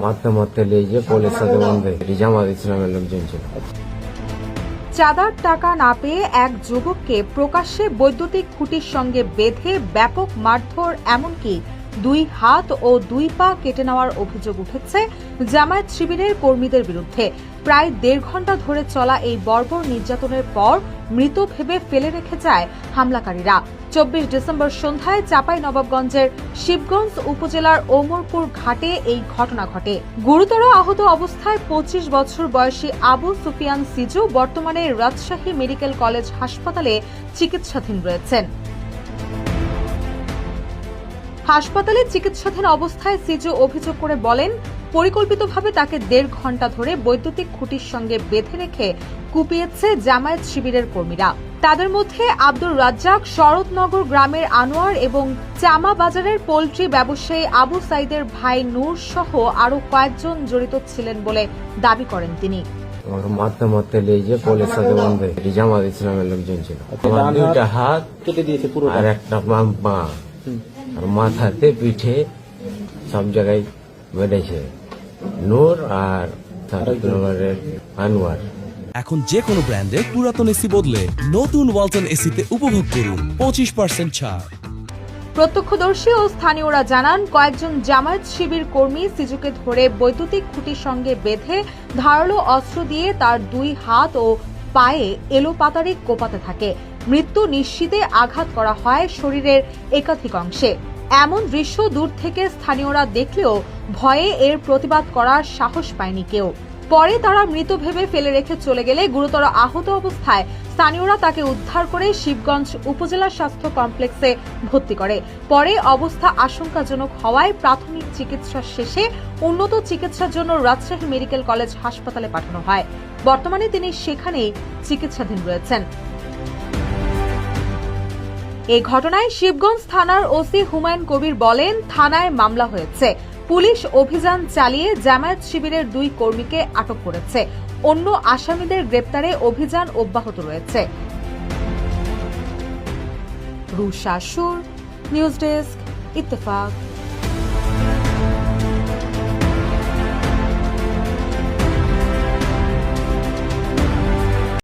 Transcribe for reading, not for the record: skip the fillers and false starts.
মারতে মারতে লেগে পুলিশ সাথে বন্ধে জামাত ইসলামের লোকজন ছিল। চাঁদার টাকা না পেয়ে এক যুবককে প্রকাশ্যে বৈদ্যুতিক খুঁটির সঙ্গে বেঁধে ব্যাপক মারধর, এমনকি 2 হাত ও 2 পা কেটে নেওয়ার অভিযোগ উঠেছে জামায়াত শিবিরের কর্মীদের বিরুদ্ধে। প্রায় 1.5 ঘন্টা ধরে চলা এই বর্বর নির্যাতনের পর মৃত ভেবে ফেলে রেখে যায় হামলাকারীরা। 24 ডিসেম্বর সন্ধ্যায় চাঁপাইনবাবগঞ্জের শিবগঞ্জ উপজেলার ওমরপুর ঘাটে এই ঘটনা ঘটে। গুরুতর আহত অবস্থায় 25 বছর বয়সী আবু সুফিয়ান সিজু বর্তমানে রাজশাহী মেডিকেল কলেজ হাসপাতালে চিকিৎসাধীন রয়েছেন। হাসপাতালে চিকিৎসাধীন অবস্থায় সিজু অভিযোগ করে বলেন, পরিকল্পিতভাবে তাকে 1.5 ঘন্টা ধরে বৈদ্যুতিক খুঁটির সঙ্গে বেঁধে রেখে কুপিয়েছে জামায়াত শিবিরের কর্মীরা। তাদের মধ্যে আব্দুর রাজ্জাক, শরৎনগর গ্রামের আনোয়ার এবং চামা বাজারের পোল্ট্রি ব্যবসায়ী আবু সাইদের ভাই নূর সহ আরো কয়েকজন জড়িত ছিলেন বলে দাবি করেন তিনি। মারতে মারতে লেগে পুলিশ সাথে বন্ধে জামাত ইসলামের লোকজন ছিল। আমার 2টা হাত কেটে দিয়েছে পুরো, আর একটা পা, আর মাথাতে পিঠে সব জায়গায় বেঁধেছে নূর আর আনোয়ার। এখন যে কোনো ব্র্যান্ডের পুরাতন এসি বদলে নতুন ওয়ালটন এসিতে উপভোগ করুন 25% ছাড়। প্রত্যক্ষদর্শী ও স্থানীয়রা জানান, কয়েকজন জামায়াত শিবির কর্মী সিজুকে ধরে বৈদ্যুতিক খুঁটির সঙ্গে বেঁধে ধারালো অস্ত্র দিয়ে তার 2 হাত ও পায়ে এলোপাতাড়ি কোপাতে থাকে। মৃত্যু নিশ্চিতে আঘাত করা হয় শরীরের একাধিক অংশে। এমন দৃশ্য দূর থেকে স্থানীয়রা দেখলেও ভয়ে এর প্রতিবাদ করার সাহস পায়নি কেউ। পরে তারা মৃত ভেবে ফেলে রেখে চলে গেলে গুরুতর আহত অবস্থায় স্থানীয়রা তাকে উদ্ধার করে শিবগঞ্জ উপজেলা স্বাস্থ্য কমপ্লেক্সে ভর্তি করে। পরে অবস্থা আশঙ্কাজনক হওয়ায় প্রাথমিক চিকিৎসা শেষে উন্নত চিকিৎসার জন্য রাজশাহী মেডিকেল কলেজ হাসপাতালে পাঠানো হয়। বর্তমানে তিনি সেখানেই চিকিৎসাধীন রয়েছেন। এই ঘটনায় শিবগঞ্জ থানার ওসি হুমায়ুন কবির বলেন, থানায় মামলা হয়েছে। পুলিশ অভিযান চালিয়ে জামায়াত শিবিরের 2 কর্মীকে আটক করেছে। অন্য আসামিদের গ্রেপ্তারে অভিযান অব্যাহত রয়েছে। রুশা সুর, নিউজ ডেস্ক, ইত্তেফাক।